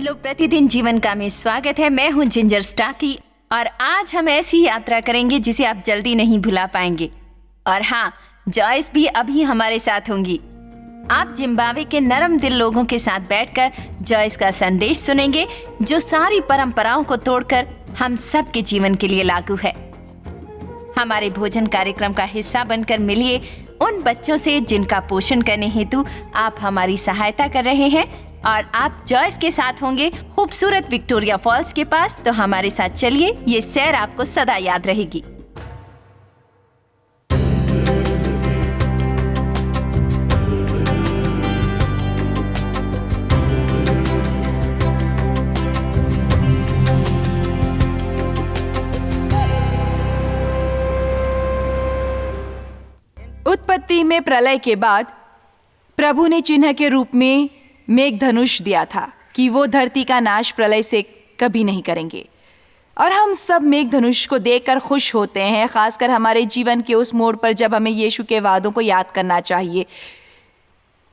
आनंद लो प्रतिदिन जीवन का में स्वागत है। मैं हूं जिंजर स्टाकी और आज हम ऐसी यात्रा करेंगे जिसे आप जल्दी नहीं भुला पाएंगे। और हाँ, जॉयस भी अभी हमारे साथ होंगी। आप जिम्बाब्वे के नरम दिल लोगों के साथ बैठकर जॉयस का संदेश सुनेंगे, जो सारी परंपराओं को तोड़कर हम सब के जीवन के लिए लागू है। हमारे भोजन कार्यक्रम का हिस्सा बनकर मिलिए उन बच्चों से जिनका पोषण करने हेतु आप हमारी सहायता कर रहे हैं। और आप जॉयस के साथ होंगे खूबसूरत विक्टोरिया फॉल्स के पास, तो हमारे साथ चलिए, ये सैर आपको सदा याद रहेगी। उत्पत्ति में प्रलय के बाद प्रभु ने चिन्ह के रूप में मेघधनुष दिया था कि वो धरती का नाश प्रलय से कभी नहीं करेंगे। और हम सब मेघधनुष को देखकर खुश होते हैं, खासकर हमारे जीवन के उस मोड़ पर जब हमें यीशु के वादों को याद करना चाहिए।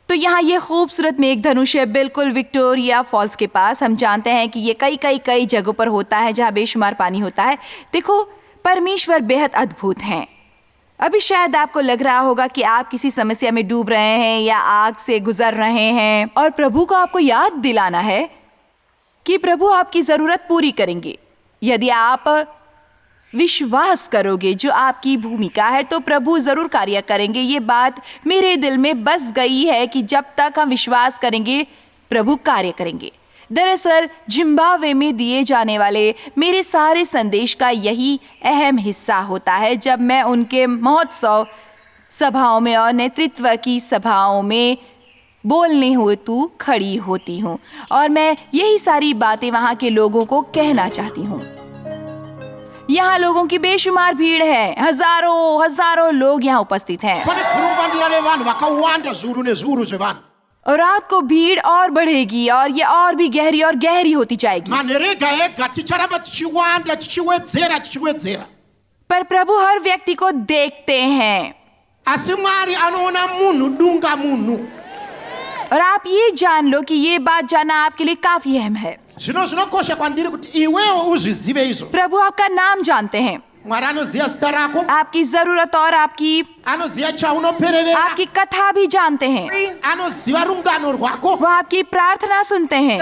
तो यहाँ ये खूबसूरत मेघधनुष है, बिल्कुल विक्टोरिया फॉल्स के पास। हम जानते हैं कि ये कई जगहों पर होता है जहाँ बेशुमार पानी होता है। देखो, परमेश्वर बेहद अद्भुत हैं। अभी शायद आपको लग रहा होगा कि आप किसी समस्या में डूब रहे हैं या आग से गुजर रहे हैं, और प्रभु को आपको याद दिलाना है कि प्रभु आपकी जरूरत पूरी करेंगे। यदि आप विश्वास करोगे जो आपकी भूमिका है, तो प्रभु जरूर कार्य करेंगे। ये बात मेरे दिल में बस गई है कि जब तक हम विश्वास करेंगे, प्रभु कार्य करेंगे। दरअसल जिम्बाब्वे में दिए जाने वाले मेरे सारे संदेश का यही अहम हिस्सा होता है। जब मैं उनके महोत्सव सभाओं में और नेतृत्व की सभाओं में बोलने हेतु खड़ी होती हूँ, और मैं यही सारी बातें वहाँ के लोगों को कहना चाहती हूँ। यहाँ लोगों की बेशुमार भीड़ है, हजारों लोग यहाँ उपस्थित हैं। और रात को भीड़ और बढ़ेगी और ये और भी गहरी होती जाएगी। पर प्रभु हर व्यक्ति को देखते हैं। और आप ये जान लो कि ये बात जानना आपके लिए काफी अहम है। प्रभु आपका नाम जानते हैं, आपकी जरूरत और आपकी कथा भी जानते हैं। वो आपकी प्रार्थना सुनते हैं,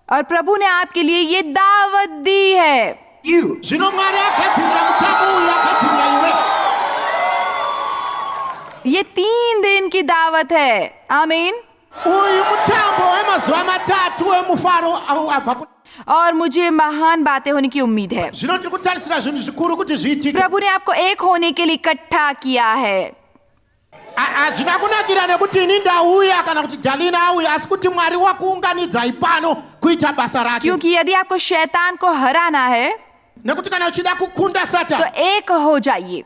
और प्रभु ने आपके लिए ये दावत दी है। ये 3 दिन की दावत है। आमीन। और मुझे महान बातें होने की उम्मीद है। प्रभु ने आपको एक होने के लिए इकट्ठा किया है। क्योंकि यदि आपको शैतान को हराना है, तो एक हो जाइए,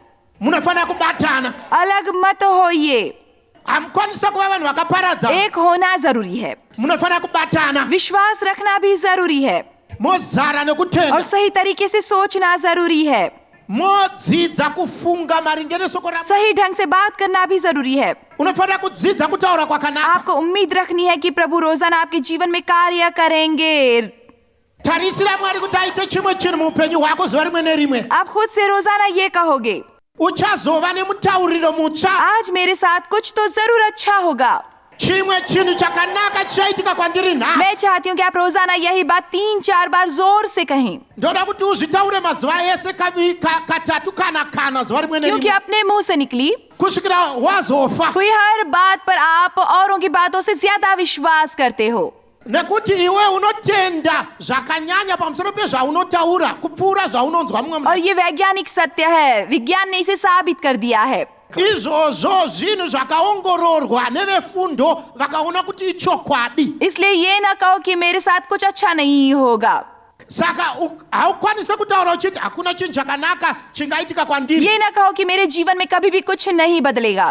अलग मत होइए। एक होना जरूरी है, विश्वास रखना भी जरूरी है, और सही तरीके से सोचना जरूरी है, सही ढंग से बात करना भी जरूरी है। आपको उम्मीद रखनी है कि प्रभु रोजाना आपके जीवन में कार्य करेंगे। आप खुद से रोजाना ये कहोगे, आज मेरे साथ कुछ तो जरूर अच्छा होगा। मैं चाहती हूँ कि आप रोजाना यही बात 3-4 बार जोर से कहें, क्योंकि अपने मुंह से निकली हुई हर बात पर आप औरों की बातों से ज्यादा विश्वास करते हो। और ये वैज्ञानिक सत्य है, विज्ञान ने इसे साबित कर दिया है। इसलिए ये ना कहो कि मेरे साथ कुछ अच्छा नहीं होगा। ये ना कहो कि मेरे जीवन में कभी भी कुछ नहीं बदलेगा।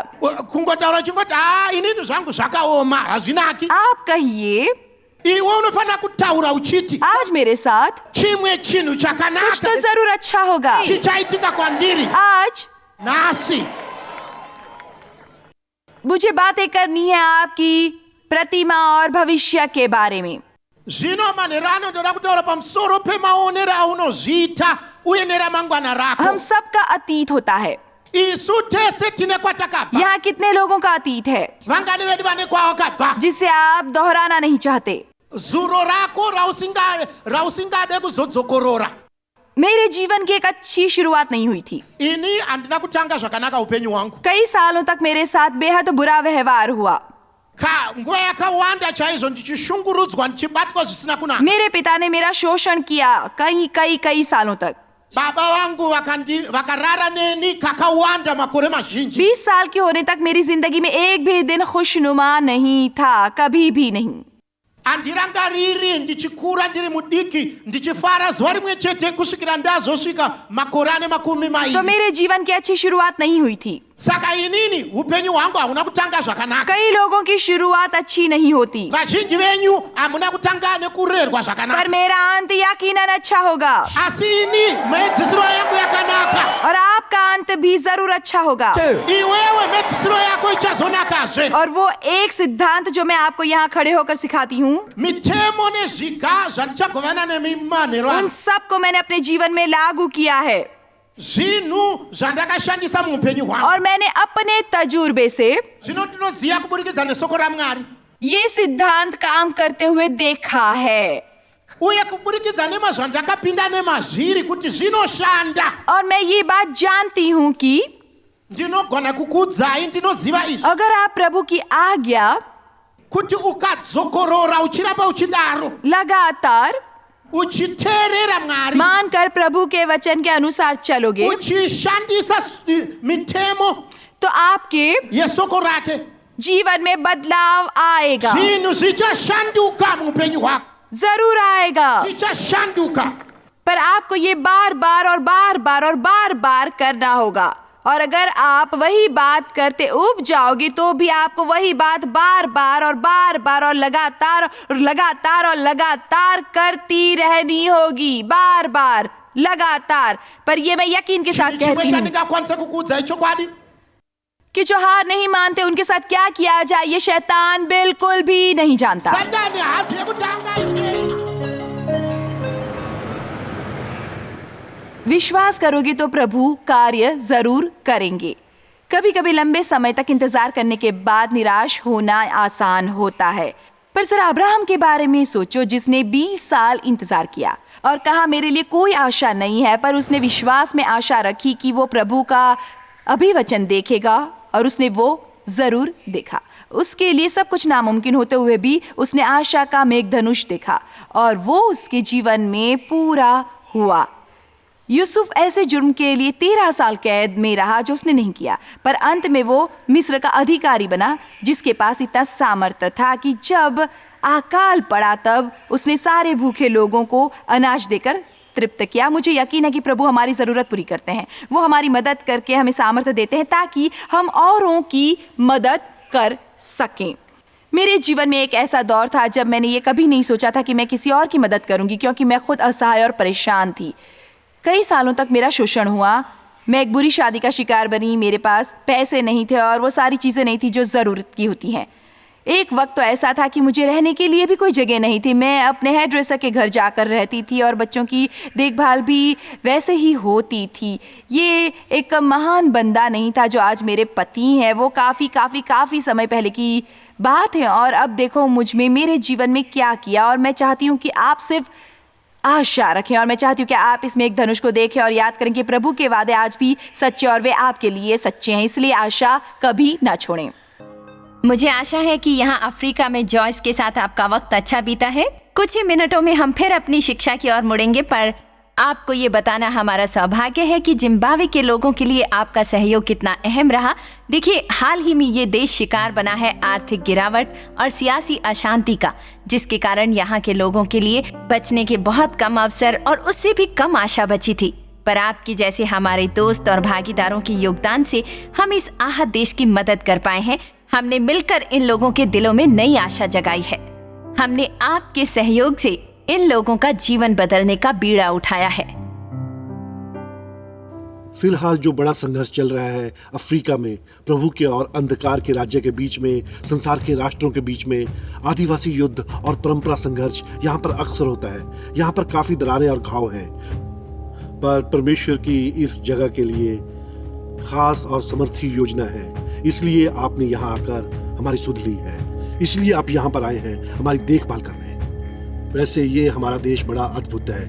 आप कहिए, आज मेरे साथ कुछ तो जरूर अच्छा होगा। आज मुझे बातें करनी है आपकी प्रतिमा और भविष्य के बारे में। zvino manherano ndoda kutaura pamusoro pemaonero aunozviita uye neramangwana rako. हम सबका अतीत होता है। isu tese tine kwatakabva. यहाँ कितने लोगों का अतीत है vangani vedu vane kwawakabva. जिसे आप दोहराना नहीं चाहते। zuro rako rausingade kuzodzokorora. मेरे जीवन की एक अच्छी शुरुआत नहीं हुई थी। ini handina kutanga zvakanaka upenyu hwangu. कई सालों तक मेरे साथ बेहद बुरा व्यवहार हुआ। nguva yakawanda chaizvo ndichishungurudzwa ndichibatwa zvisina kunaka. मेरे पिता ने मेरा शोषण किया कई सालों तक। baba vangu vakarara neni kakawanda makore mazhinji. 20 साल के होने तक मेरी जिंदगी में एक भी दिन खुशनुमा नहीं था, कभी भी नहीं। handirangariri ndichikura ndiri mudiki ndichifara zuva rimwe chete kusvikira ndazosvika makore ane makumi mairi. तो मेरे जीवन की अच्छी शुरुआत नहीं हुई थी। saka inini upenyu hwangu hauna kutanga zvakanaka. कई लोगों की शुरुआत अच्छी नहीं होती, vazhinji venyu hamuna kutanga nekurerwa पर zvakanaka. मेरा अंत यकीनन अच्छा होगा asi ini medzisiro yangu yakanaka. और आपका अंत भी जरूर अच्छा होगा। iwewe medzisiro yako ichazonakazve. और वो एक सिद्धांत जो मैं आपको यहाँ खड़े होकर सिखाती हूँ, mitemo nezviga zvandichagovana nemimanhero उन angu. सब को मैंने अपने जीवन में लागू किया है zvinhu zvandakashandisa muupenyu hwangu. और मैंने अपने तजुर्बे से zvino ndinoziva kuburikidza nesoko ramwari ये सिद्धांत काम करते हुए देखा है uye kuburikidza nemazvandakapinda nemazviri kuti zvinoshanda. और मैं ये बात जानती हूँ कि ndinogona kukuudzai ndinoziva izvi अगर आप प्रभु की आज्ञा kuti ukadzokorora uchiramba uchidaro लगातार uchiteerera mwari मानकर प्रभु के वचन के अनुसार चलोगे uchishandisa mitemo तो आपके yesoko rake जीवन में बदलाव आएगा, zvinhu zvichashanduka muupenyu hwako. जरूर आएगा। zvichashanduka. पर आपको ये बार बार और बार बार और बार बार करना होगा। और अगर आप वही बात करते उब जाओगे तो भी आपको वही बात बार बार और बार बार और लगातार और लगातार और लगातार करती रहनी होगी, बार बार लगातार। पर ये मैं यकीन के साथ कहती chimwe हूँ chandingakwanisa kukuudzai chokwadi कि जो हार नहीं मानते उनके साथ क्या किया जाए ये शैतान बिल्कुल भी नहीं जानता। satani hazive kutanga izvi. विश्वास करोगे तो प्रभु कार्य जरूर करेंगे। कभी कभी लंबे समय तक इंतजार करने के बाद निराश होना आसान होता है, पर जरा अब्राहम के बारे में सोचो जिसने 20 साल इंतजार किया और कहा मेरे लिए कोई आशा नहीं है, पर उसने विश्वास में आशा रखी कि वो प्रभु का अभिवचन देखेगा और उसने वो जरूर देखा। उसके लिए सब कुछ नामुमकिन होते हुए भी उसने आशा का मेघधनुष देखा और वो उसके जीवन में पूरा हुआ। यूसुफ ऐसे जुर्म के लिए 13 साल कैद में रहा जो उसने नहीं किया, पर अंत में वो मिस्र का अधिकारी बना जिसके पास इतना सामर्थ्य था कि जब अकाल पड़ा तब उसने सारे भूखे लोगों को अनाज देकर तृप्त किया। मुझे यकीन है कि प्रभु हमारी ज़रूरत पूरी करते हैं, वो हमारी मदद करके हमें सामर्थ्य देते हैं ताकि हम औरों की मदद कर सकें। मेरे जीवन में एक ऐसा दौर था जब मैंने ये कभी नहीं सोचा था कि मैं किसी और की मदद करूंगी, क्योंकि मैं खुद असहाय और परेशान थी। कई सालों तक मेरा शोषण हुआ, मैं एक बुरी शादी का शिकार बनी, मेरे पास पैसे नहीं थे और वो सारी चीज़ें नहीं थी जो ज़रूरत की होती हैं। एक वक्त तो ऐसा था कि मुझे रहने के लिए भी कोई जगह नहीं थी। मैं अपने हेयर ड्रेसर के घर जाकर रहती थी और बच्चों की देखभाल भी वैसे ही होती थी। ये एक महान बंदा नहीं था जो आज मेरे पति हैं, वो काफ़ी समय पहले की बात है। और अब देखो मुझ में, मेरे जीवन में क्या किया। और मैं चाहती हूँ कि आप सिर्फ आशा रखें और मैं चाहती हूँ कि आप इसमें एक धनुष को देखें और याद करें कि प्रभु के वादे आज भी सच्चे और वे आपके लिए सच्चे हैं, इसलिए आशा कभी ना छोड़ें। मुझे आशा है कि यहाँ अफ्रीका में जॉयस के साथ आपका वक्त अच्छा बीता है। कुछ ही मिनटों में हम फिर अपनी शिक्षा की ओर मुड़ेंगे, पर आपको ये बताना हमारा सौभाग्य है कि जिम्बाब्वे के लोगों के लिए आपका सहयोग कितना अहम रहा। देखिए, हाल ही में ये देश शिकार बना है आर्थिक गिरावट और सियासी अशांति का, जिसके कारण यहाँ के लोगों के लिए बचने के बहुत कम अवसर और उससे भी कम आशा बची थी। पर आपकी जैसे हमारे दोस्त और भागीदारों के योगदान से हम इस आहत देश की मदद कर पाए हैं। हमने मिलकर इन लोगों के दिलों में नई आशा जगाई है। हमने आपके सहयोग से इन लोगों का जीवन बदलने का बीड़ा उठाया है। फिलहाल जो बड़ा संघर्ष चल रहा है अफ्रीका में, प्रभु के और अंधकार के राज्य के बीच में, संसार के राष्ट्रों के बीच में, आदिवासी युद्ध और परंपरा संघर्ष यहाँ पर अक्सर होता है। यहाँ पर काफी दरारें और घाव हैं, पर परमेश्वर की इस जगह के लिए खास और समर्थी योजना है। इसलिए आपने यहाँ आकर हमारी सुध ली है, इसलिए आप यहाँ पर आए हैं हमारी देखभाल करने। वैसे ये हमारा देश बड़ा अद्भुत है,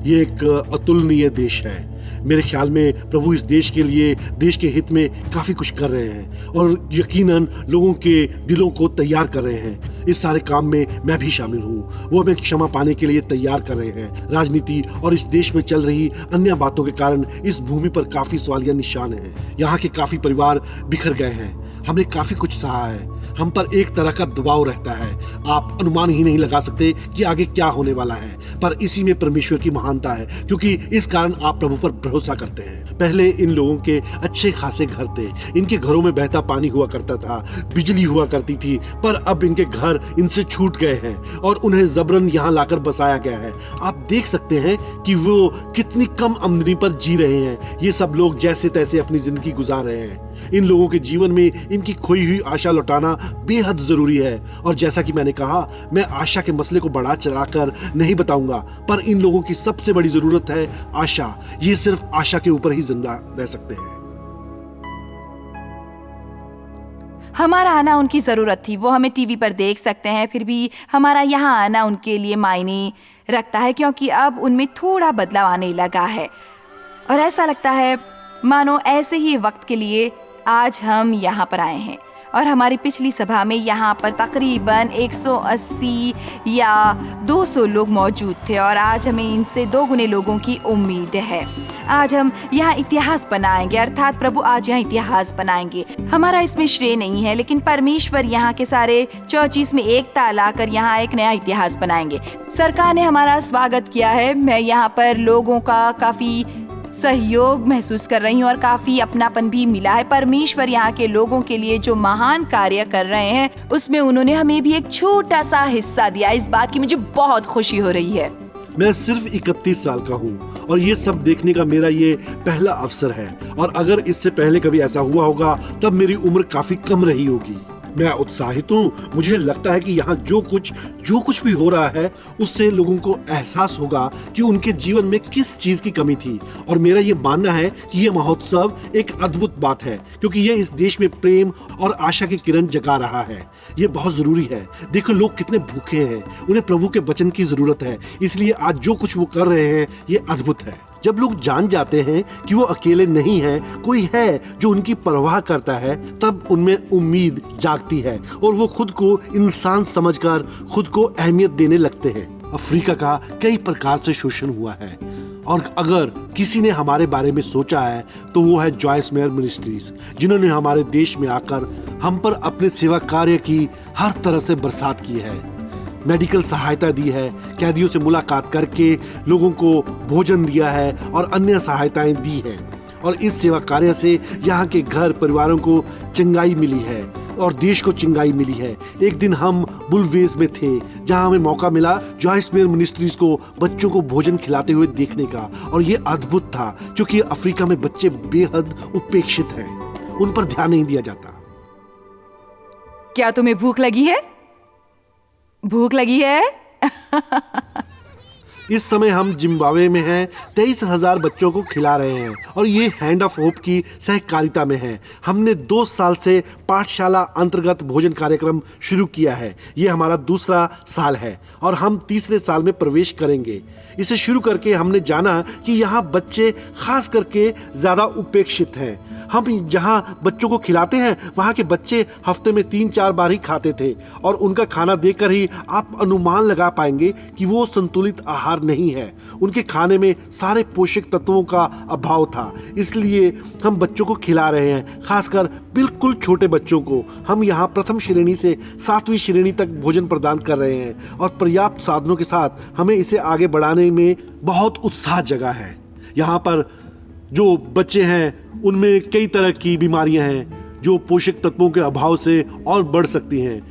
ये एक अतुलनीय देश है। मेरे ख्याल में प्रभु इस देश के लिए, देश के हित में काफी कुछ कर रहे हैं और यकीनन लोगों के दिलों को तैयार कर रहे हैं। इस सारे काम में मैं भी शामिल हूँ। वो हमें क्षमा पाने के लिए तैयार कर रहे हैं। राजनीति और इस देश में चल रही अन्य बातों के कारण इस भूमि पर काफी सवालिया निशान हैं। यहाँ के काफी परिवार बिखर गए हैं। हमने काफी कुछ सहा है। हम पर एक तरह का दबाव रहता है। आप अनुमान ही नहीं लगा सकते कि आगे क्या होने वाला है, पर इसी में परमेश्वर की महानता है, क्योंकि इस कारण आप प्रभु पर भरोसा करते हैं। पहले इन लोगों के अच्छे खासे घर थे, इनके घरों में बहता पानी हुआ करता था, बिजली हुआ करती थी, पर अब इनके घर इनसे छूट गए हैं और उन्हें जबरन यहाँ लाकर बसाया गया है। आप देख सकते हैं कि वो कितनी कम आमदनी पर जी रहे हैं। ये सब लोग जैसे तैसे अपनी जिंदगी गुजार रहे हैं। इन लोगों के जीवन में इनकी खोई हुई आशा लौटाना बेहद जरूरी है। और जैसा कि मैंने कहा, मैं आशा के मसले को बढ़ा चढ़ाकर नहीं बताऊंगा, पर इन लोगों की सबसे बड़ी जरूरत है आशा। ये सिर्फ आशा के ऊपर ही जिंदा रह सकते हैं। हमारा आना उनकी जरूरत थी। वो हमें टीवी पर देख सकते हैं, फिर भी हमारा यहाँ आना उनके लिए मायने रखता है, क्योंकि अब उनमें थोड़ा बदलाव आने लगा है और ऐसा लगता है मानो ऐसे ही वक्त के लिए आज हम यहाँ पर आए हैं। और हमारी पिछली सभा में यहाँ पर तकरीबन 180 या 200 लोग मौजूद थे और आज हमें इनसे 2 गुने लोगों की उम्मीद है। आज हम यहाँ इतिहास बनाएंगे, अर्थात प्रभु आज यहाँ इतिहास बनाएंगे। हमारा इसमें श्रेय नहीं है, लेकिन परमेश्वर यहाँ के सारे चर्चिस में एकता लाकर यहाँ एक नया इतिहास बनाएंगे। सरकार ने हमारा स्वागत किया है। मैं यहाँ पर लोगों का काफी सहयोग महसूस कर रही हूँ और काफी अपनापन भी मिला है। परमेश्वर यहाँ के लोगों के लिए जो महान कार्य कर रहे हैं, उसमें उन्होंने हमें भी एक छोटा सा हिस्सा दिया। इस बात की मुझे बहुत खुशी हो रही है। मैं सिर्फ 31 साल का हूँ और ये सब देखने का मेरा ये पहला अवसर है, और अगर इससे पहले कभी ऐसा हुआ होगा तब मेरी उम्र काफी कम रही होगी। मैं उत्साहित हूँ। मुझे लगता है कि यहाँ जो कुछ भी हो रहा है उससे लोगों को एहसास होगा कि उनके जीवन में किस चीज की कमी थी। और मेरा ये मानना है कि ये महोत्सव एक अद्भुत बात है, क्योंकि ये इस देश में प्रेम और आशा की किरण जगा रहा है। ये बहुत जरूरी है। देखो लोग कितने भूखे हैं, उन्हें प्रभु के वचन की जरूरत है। इसलिए आज जो कुछ वो कर रहे हैं ये अद्भुत है। जब लोग जान जाते हैं कि वो अकेले नहीं हैं, कोई है जो उनकी परवाह करता है, तब उनमें उम्मीद जागती है और वो खुद को इंसान समझकर खुद को अहमियत देने लगते हैं। अफ्रीका का कई प्रकार से शोषण हुआ है और अगर किसी ने हमारे बारे में सोचा है तो वो है जॉयस मेयर मिनिस्ट्रीज, जिन्होंने हमारे देश में आकर हम पर अपने सेवा कार्य की हर तरह से बरसात की है। मेडिकल सहायता दी है, कैदियों से मुलाकात करके लोगों को भोजन दिया है और अन्य सहायताएं दी है। और इस सेवा कार्य से यहाँ के घर परिवारों को चंगाई मिली है और देश को चंगाई मिली है। एक दिन हम बुलवेज में थे, जहाँ हमें मौका मिला जॉयस मेयर मिनिस्ट्रीज को बच्चों को भोजन खिलाते हुए देखने का, और ये अद्भुत था क्योंकि अफ्रीका में बच्चे बेहद उपेक्षित हैं, उन पर ध्यान नहीं दिया जाता। क्या तुम्हें भूख लगी है? भूख लगी है? इस समय हम जिम्बाब्वे में हैं, 23,000 बच्चों को खिला रहे हैं और ये हैंड ऑफ होप की सहकारिता में है। हमने 2 साल से पाठशाला अंतर्गत भोजन कार्यक्रम शुरू किया है। ये हमारा दूसरा साल है और हम तीसरे साल में प्रवेश करेंगे। इसे शुरू करके हमने जाना कि यहाँ बच्चे खास करके ज़्यादा उपेक्षित हैं। हम जहाँ बच्चों को खिलाते हैं वहाँ के बच्चे हफ्ते में 3-4 बार ही खाते थे और उनका खाना देखकर ही आप अनुमान लगा पाएंगे कि वो संतुलित आहार नहीं है। उनके खाने में सारे पोषक तत्वों का अभाव था। इसलिए हम बच्चों को खिला रहे हैं, खासकर बिल्कुल छोटे बच्चों को। हम यहाँ प्रथम श्रेणी से 7वीं श्रेणी तक भोजन प्रदान कर रहे हैं और पर्याप्त साधनों के साथ हमें इसे आगे बढ़ाने में बहुत उत्साह जगा है। यहाँ पर जो बच्चे हैं उनमें कई तरह की बीमारियां हैं जो पोषक तत्वों के अभाव से और बढ़ सकती हैं।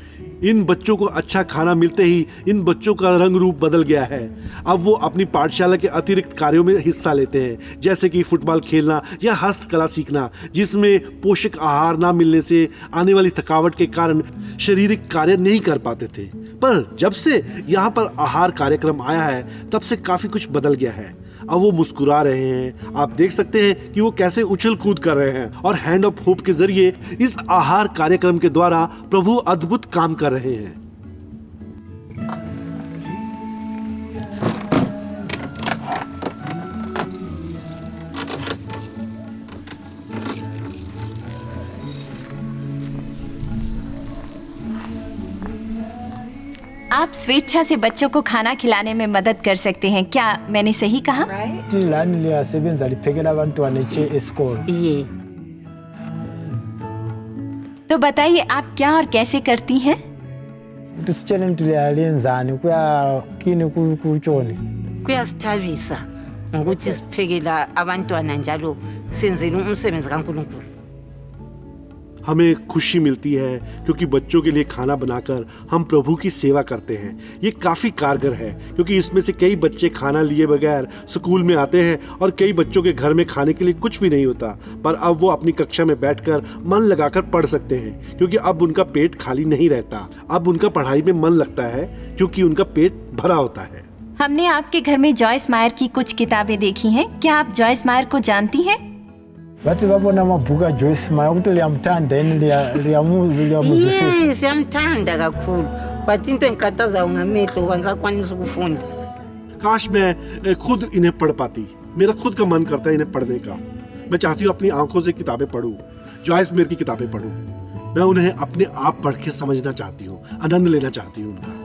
इन बच्चों को अच्छा खाना मिलते ही इन बच्चों का रंग रूप बदल गया है। अब वो अपनी पाठशाला के अतिरिक्त कार्यों में हिस्सा लेते हैं, जैसे कि फुटबॉल खेलना या हस्तकला सीखना, जिसमें पोषक आहार ना मिलने से आने वाली थकावट के कारण शारीरिक कार्य नहीं कर पाते थे। पर जब से यहाँ पर आहार कार्यक्रम आया है तब से काफी कुछ बदल गया है। अब वो मुस्कुरा रहे हैं, आप देख सकते हैं कि वो कैसे उछल कूद कर रहे हैं और हैंड ऑफ होप के जरिए इस आहार कार्यक्रम के द्वारा प्रभु अद्भुत काम कर रहे हैं। आप स्वेच्छा से बच्चों को खाना खिलाने में मदद कर सकते हैं, क्या मैंने सही कहा? ilani liyasebenza liphekela abantwana esikolo. Iye. तो बताइए आप क्या और कैसे करती हैं? Ukuthi sitshele ukuthi liyalenzani kuya kini kutshoni. Kuyasithabisa ngokuthi siphekela abantwana njalo senzele umsebenzi kaNkulunkulu. हमें खुशी मिलती है क्योंकि बच्चों के लिए खाना बनाकर हम प्रभु की सेवा करते हैं। ये काफ़ी कारगर है क्योंकि इसमें से कई बच्चे खाना लिए बगैर स्कूल में आते हैं और कई बच्चों के घर में खाने के लिए कुछ भी नहीं होता, पर अब वो अपनी कक्षा में बैठकर मन लगाकर पढ़ सकते हैं क्योंकि अब उनका पेट खाली नहीं रहता। अब उनका पढ़ाई में मन लगता है क्योंकि उनका पेट भरा होता है। हमने आपके घर में जॉयस मायर की कुछ किताबें देखी हैं, क्या आप जॉयस मायर को जानती हैं? Bathi babona amabhuku aJoyce Meyer ukuthi liyamthanda yini liyamuzwisisa. Siyamthanda kakhulu. But into enkatazayo ngamehlo wangisakwanisa ukufunda. काश मैं खुद इन्हें पढ़ पाती। मेरा खुद का मन करता है इन्हें पढ़ने का। मैं चाहती हूँ अपनी आंखों से किताबें पढूं, जॉयस मेयर की किताबें पढूं। मैं उन्हें अपने आप पढ़ के समझना चाहती हूँ, आनंद लेना चाहती हूँ उनका।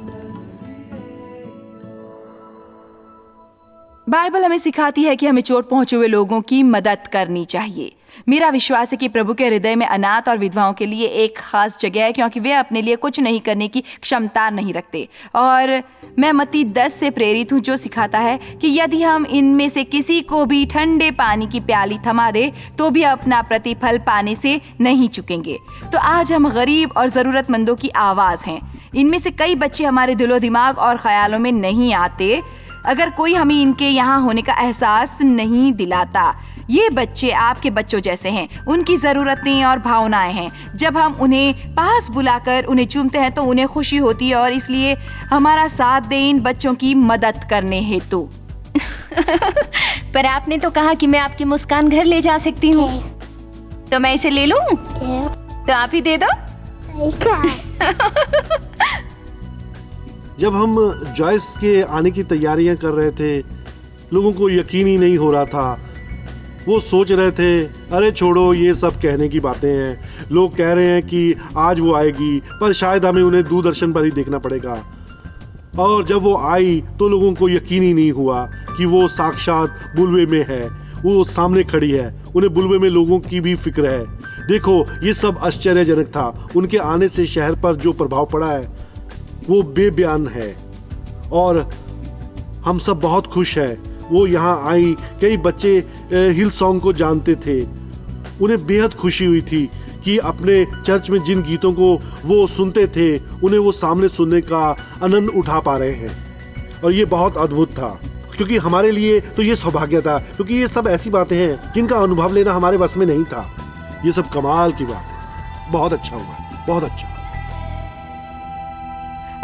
बाइबल हमें सिखाती है कि हमें चोट पहुंचे हुए लोगों की मदद करनी चाहिए। मेरा विश्वास है कि प्रभु के हृदय में अनाथ और विधवाओं के लिए एक खास जगह है क्योंकि वे अपने लिए कुछ नहीं करने की क्षमता नहीं रखते। और मैं मत्ती 10 से प्रेरित हूँ जो सिखाता है कि यदि हम इनमें से किसी को भी ठंडे पानी की प्याली थमा दे तो भी अपना प्रतिफल पाने से नहीं चुकेंगे। तो आज हम गरीब और ज़रूरतमंदों की आवाज़ हैं। इनमें से कई बच्चे हमारे दिलो दिमाग और ख्यालों में नहीं आते अगर कोई हमें इनके यहाँ होने का एहसास नहीं दिलाता। ये बच्चे आपके बच्चों जैसे हैं, उनकी ज़रूरतें और भावनाएं हैं। जब हम उन्हें पास बुलाकर उन्हें चूमते हैं तो उन्हें खुशी होती है और इसलिए हमारा साथ दें इन बच्चों की मदद करने हेतु। पर आपने तो कहा कि मैं आपकी मुस्कान घर ले जा सकती हूँ, तो मैं इसे ले लूँ? तो आप ही दे दो। जब हम जॉयस के आने की तैयारियां कर रहे थे, लोगों को यकीन ही नहीं हो रहा था। वो सोच रहे थे, अरे छोड़ो ये सब कहने की बातें हैं। लोग कह रहे हैं कि आज वो आएगी, पर शायद हमें उन्हें दूरदर्शन पर ही देखना पड़ेगा। और जब वो आई तो लोगों को यकीन ही नहीं हुआ कि वो साक्षात बुलवे में है, वो सामने खड़ी है। उन्हें बुलवे में लोगों की भी फिक्र है। देखो, ये सब आश्चर्यजनक था। उनके आने से शहर पर जो प्रभाव पड़ा है वो बेबयान है और हम सब बहुत खुश हैं। वो यहाँ आई। कई बच्चे हिल सॉन्ग को जानते थे। उन्हें बेहद खुशी हुई थी कि अपने चर्च में जिन गीतों को वो सुनते थे उन्हें वो सामने सुनने का आनंद उठा पा रहे हैं। और ये बहुत अद्भुत था क्योंकि हमारे लिए तो ये सौभाग्य था, क्योंकि ये सब ऐसी बातें हैं जिनका अनुभव लेना हमारे बस में नहीं था। ये सब कमाल की बात है। बहुत अच्छा हुआ, बहुत अच्छा।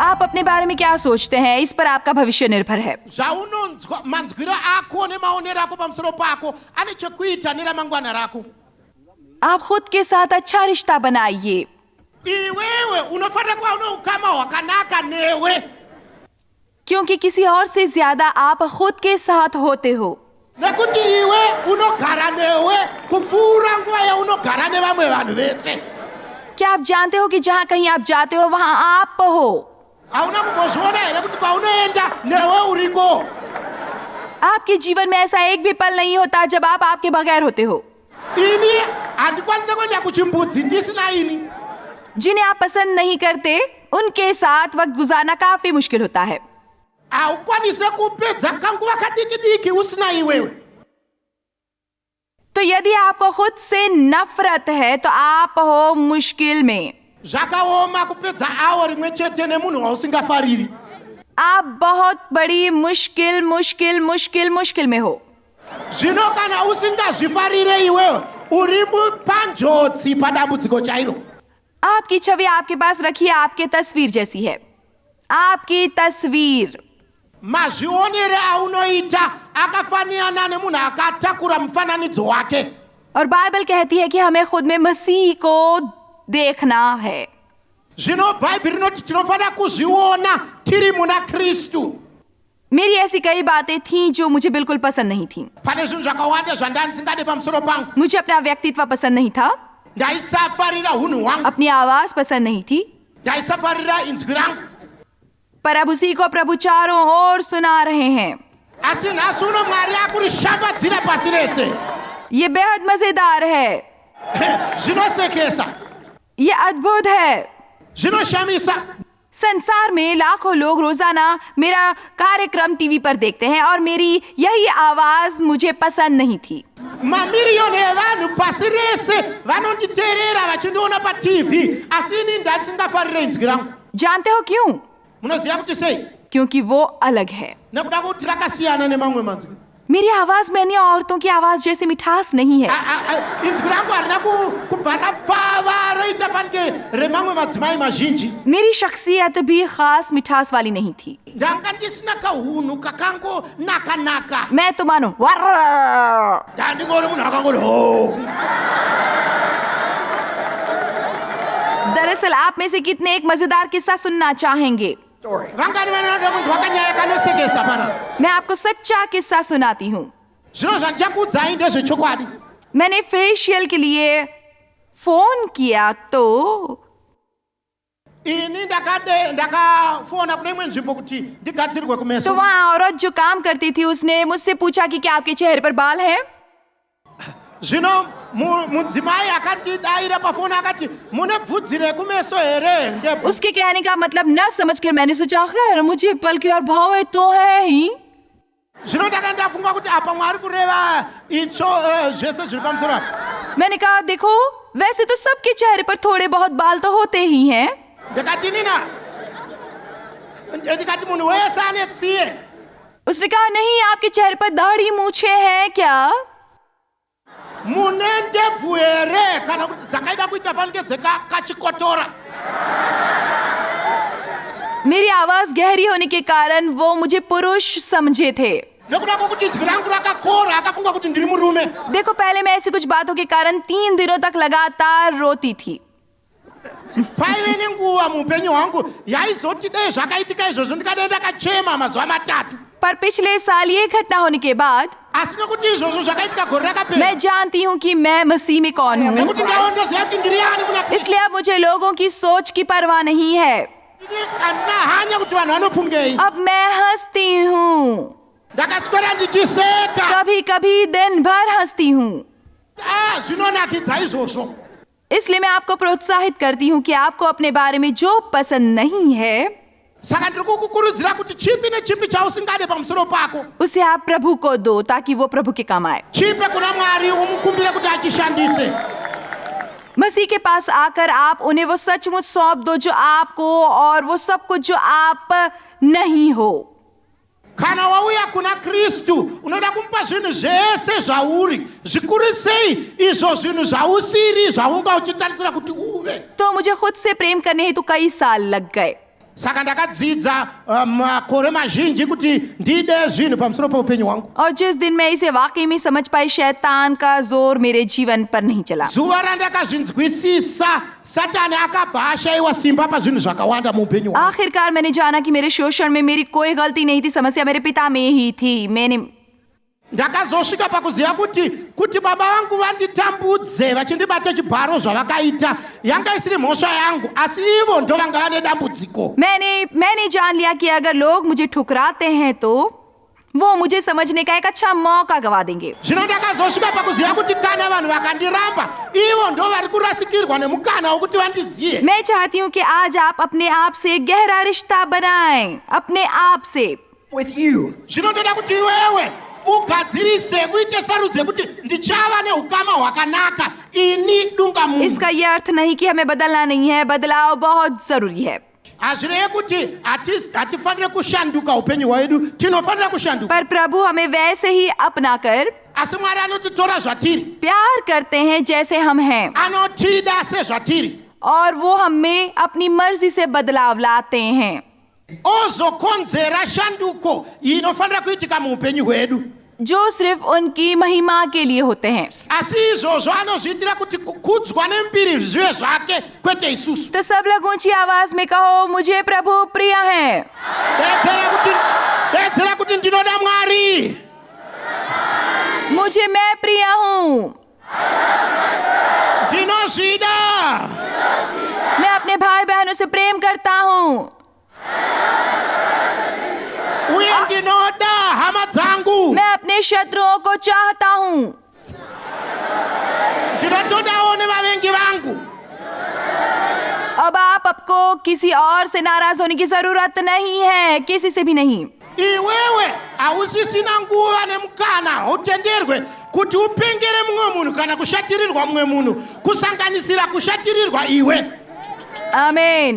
आप अपने बारे में क्या सोचते हैं? इस पर आपका भविष्य निर्भर है। manzwiro akho nemaonero akho pamusoro pako ane chekuita neramangwana rako. आप खुद के साथ अच्छा रिश्ता बनाइए। Iwewe unofanira kuva une ukama hwakanaka newe, क्योंकि किसी और से ज्यादा आप खुद के साथ होते हो। nekuti iwe unogara newe kupfuura nguva yaunogara nevamwe vanhu vese. क्या आप जानते हो कि जहाँ कहीं आप जाते हो वहाँ आप हो? Hauna kumbozviona here kuti kwaunoenda newe uriko. आपके जीवन में ऐसा एक भी पल नहीं होता जब आप आपके बगैर होते हो। Ini handikwanise kuenda kuchimbudzi ndisina ini. जिन्हें आप पसंद नहीं करते उनके साथ वक्त गुजारना काफी मुश्किल होता है। Haukwanise kupedza kanguva kadiki-diki usina iwewe. तो यदि आपको खुद से नफरत है तो आप हो मुश्किल में। zvakaoma kupedza awa rimwe chete nemunhu wausingafariri. आप बहुत बड़ी मुश्किल में हो. Zvino kana usingazvifarire iwewe uri panjodzi padambudziko chairo. आपकी छवि आपके पास रखिए आपके तस्वीर जैसी है. आपकी तस्वीर. Mazvionere aunoita akafanirana nemunhu akatakura mufananidzo wake. और बाइबल कहती है कि हमें खुद में मसीह को देखना है. Zvino bhaibheri rinoti tinofanira kuzviona tiri muna Kristu. मेरी ऐसी कई बातें थीं जो मुझे बिल्कुल पसंद नहीं थीं. Pane zvinhu zvakawanda zvandandisingade pamusoro pangu. मुझे अपना व्यक्तित्व पसंद नहीं था. Ndaisafarira unhu hwangu. अपनी आवाज पसंद नहीं थी. Ndaisafarira inzwi rangu. पर अब उसी को प्रभु चारों ओर सुना रहे हैं. Asi nhasi uno Mwari akurishambadzira pasi rese. ये बेहद मजेदार है. Zvinosekesa. ये अद्भुत है. Zvinoshamisa. संसार में लाखों लोग रोजाना मेरा कार्यक्रम टीवी पर देखते हैं और मेरी यही आवाज मुझे पसंद नहीं थी. Mamiriyoni evanhu pasi rese vanonditeerera vachindiona paTV asi ini ndasingafarire inzwi rangu. जानते हो क्यों? Munoziva kuti sei? क्योंकि वो अलग है. Nekuda kuti rakasiyana nemamwe manzwi. मेरी आवाज में अन्य औरतों की आवाज जैसी मिठास नहीं है. Inzwi rangu harina kubva rapfava roita fanike remamwe madzimai mazhinji. मेरी शख्सियत भी खास मिठास वाली नहीं थी. Ndanga ndisina kahunhu kakangonaka-naka. मैं तो मानो वर्र. Ndandingori munhu akangori ho. दरअसल आप में से कितने एक मजेदार किस्सा सुनना चाहेंगे? Vangani vanoda kunzwa kanyaya kanosekesa panapa. मैं आपको सच्चा किस्सा सुनाती हूँ. Zvino zvandichakuudzai ndezvechokwadi. मैंने फेशियल के लिए फोन किया तो Ini ndakafona kune imwe nzvimbo kuti ndigadzirirwe तो kumeso. वहाँ औरत जो काम करती थी उसने मुझसे पूछा कि क्या आपके चेहरे पर बाल है. Zvino mudzimai akatidaira pafoni akati mune bvudzi rekumeso here? उसके कहने का मतलब न समझकर मैंने सोचा खैर मुझे पल के और भाव है तो है ही. Zvino ndanga ndafunga kuti apa Mwari kureva itsvo zvese zviri pamusoro apa. मैंने कहा देखो वैसे तो सबके चेहरे पर थोड़े बहुत बाल तो होते ही हैं. Ndikati nina ndikati munhu wese ane tsiye. उसने कहा नहीं आपके चेहरे पर दाढ़ी मूछे हैं क्या. Mune ndebvu here kana kuti dzakaida kuita fanike dzekachikotora. मेरी आवाज गहरी होने के कारण वो मुझे पुरुष समझे थे. Nekuda kwokuti inzwi rangu rakakora akafunga kuti ndiri murume. देखो पहले मैं ऐसी कुछ बातों के कारण 3 दिनों तक लगातार रोती थी. Paive nenguva muupenyu hwangu yaizoti dei zvakaitika izvozvo ndikadai ndakachema mazuva matatu. पर पिछले साल ये घटना होने के बाद Asi nekuti izvozvo zvakaitika gore rakapera. मैं जानती हूँ कि मैं मसीह में कौन हूँ. Nekuti ndaondoziva kuti ndiri ani muna Kristu. इसलिए अब मुझे लोगों की सोच की परवाह नहीं है. Handina hanya kuti vanhu vanofungei. अब मैं हंसती हूँ. Ndakaswera ndichiseka. कभी कभी दिन भर हंसती हूँ. Zvinonakidza izvozvo. इसलिए मैं आपको प्रोत्साहित करती हूँ कि आपको अपने बारे में जो पसंद नहीं है Saka ndiri kukukurudzira kuti chipi nechipi chausingade pamusoro pako. उसे आप प्रभु को दो ताकि वो प्रभु के काम आए. Chipe kuna Mwari umukumbire kuti achishandise. मसीह के पास आकर आप उन्हें वो सचमुच सौंप दो जो आपको और वो सब कुछ जो आप नहीं हो. Kana wauya kuna Kristu unoda kumupa zvinhu zvese zvauri zvikuru sei izvo zvinhu zvausiri zvaunga uchitarisira kuti uve. तो मुझे खुद से प्रेम करने हेतु कई साल लग गए. Saka ndakadzidza makore mazhinji kuti ndide zvinhu pamusoro peupenyu hwangu. और जिस दिन मैं इसे वाकई में समझ पाई शैतान का जोर मेरे जीवन पर नहीं चला. Zuva randakazvinzwisisa Satani akabva ashayiwa simba pazvinhu zvakawanda muupenyu hwangu. आखिरकार मैंने जाना कि मेरे शोषण में मेरी कोई गलती नहीं थी. समस्या मेरे पिता में ही थी. मैंने Ndakazosvika pakuziva kuti baba vangu vanditambudze vachindibata chibharo zvavakaita yanga isiri mhosva yangu asi ivo ndo vanga vane dambudziko. मैंने जान लिया कि अगर लोग मुझे ठुकराते हैं तो वो मुझे समझने का एक अच्छा मौका गवा देंगे. Zvino ndakazosvika pakuziva kuti kana vanhu vakandiramba ivo ndo vari kurasikirwa nemukana wokuti vandiziye. मैं चाहती हूँ कि आज आप अपने आप से गहरा रिश्ता बनाएं. अपने आप से. Zvino ndoda kuti iwewe ugadzirise uite sarudze kuti ndichava neukama hwakanaka ini dungamunhu. इसका ये अर्थ नहीं कि हमें बदलना नहीं है, बदलाव बहुत जरूरी है, hazvirevi kuti hatifanire kushanduka upenyu hwedu, tinofanira kushanduka. पर प्रभु हमें वैसे ही अपना कर asi mwari anotitora zvatiri, प्यार करते हैं जैसे हम हैं, anotida sezvatiri, और वो हमें अपनी मर्जी से बदलाव लाते हैं ozokonzera shanduko inofanira kuitika muupenyu hwedu. जो सिर्फ उनकी महिमा के लिए होते हैं। asi izvozvo anozviitira kuti kukudzwa nembiri zvive zvake kwete isusu. तो सब लोग ऊंची आवाज में कहो, मुझे प्रभु प्रिय है। detsera kuti ndinoda mwari, मुझे मैं प्रिय हूँ, ndinozvida, मैं अपने भाई बहनों से प्रेम करता हूँ, uye ndinoda hama dzangu, मैं अपने शत्रुओं को चाहता हूँ, ndinotodawo nevavengi vangu. अब आपको किसी और से नाराज होने की जरूरत नहीं है, किसी से भी नहीं। iwewe hausisina nguva nemukana hautenderwe kuti upengere mumwe munhu kana kushatirirwa mumwe munhu, kusanganisira kushatirirwa iwe. आमीन।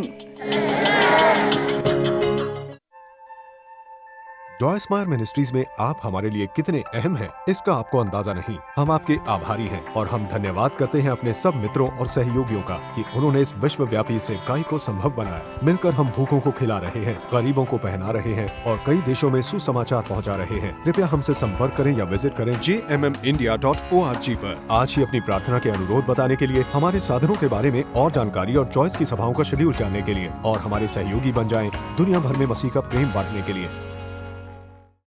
जॉय स्मायर मिनिस्ट्रीज में आप हमारे लिए कितने अहम हैं, इसका आपको अंदाजा नहीं। हम आपके आभारी हैं और हम धन्यवाद करते हैं अपने सब मित्रों और सहयोगियों का कि उन्होंने इस विश्वव्यापी सेवकाई को संभव बनाया। मिलकर हम भूखों को खिला रहे हैं, गरीबों को पहना रहे हैं और कई देशों में सुसमाचार पहुंचा रहे हैं। कृपया हमसे संपर्क करें या विजिट करें jmmindia.org पर। आज ही अपनी प्रार्थना के अनुरोध बताने के लिए, हमारे साधनों के बारे में और जानकारी और जॉयस की सभाओं का शेड्यूल जानने के लिए, और हमारे सहयोगी बन जाएं दुनिया भर में मसीह का प्रेम बांटने के लिए।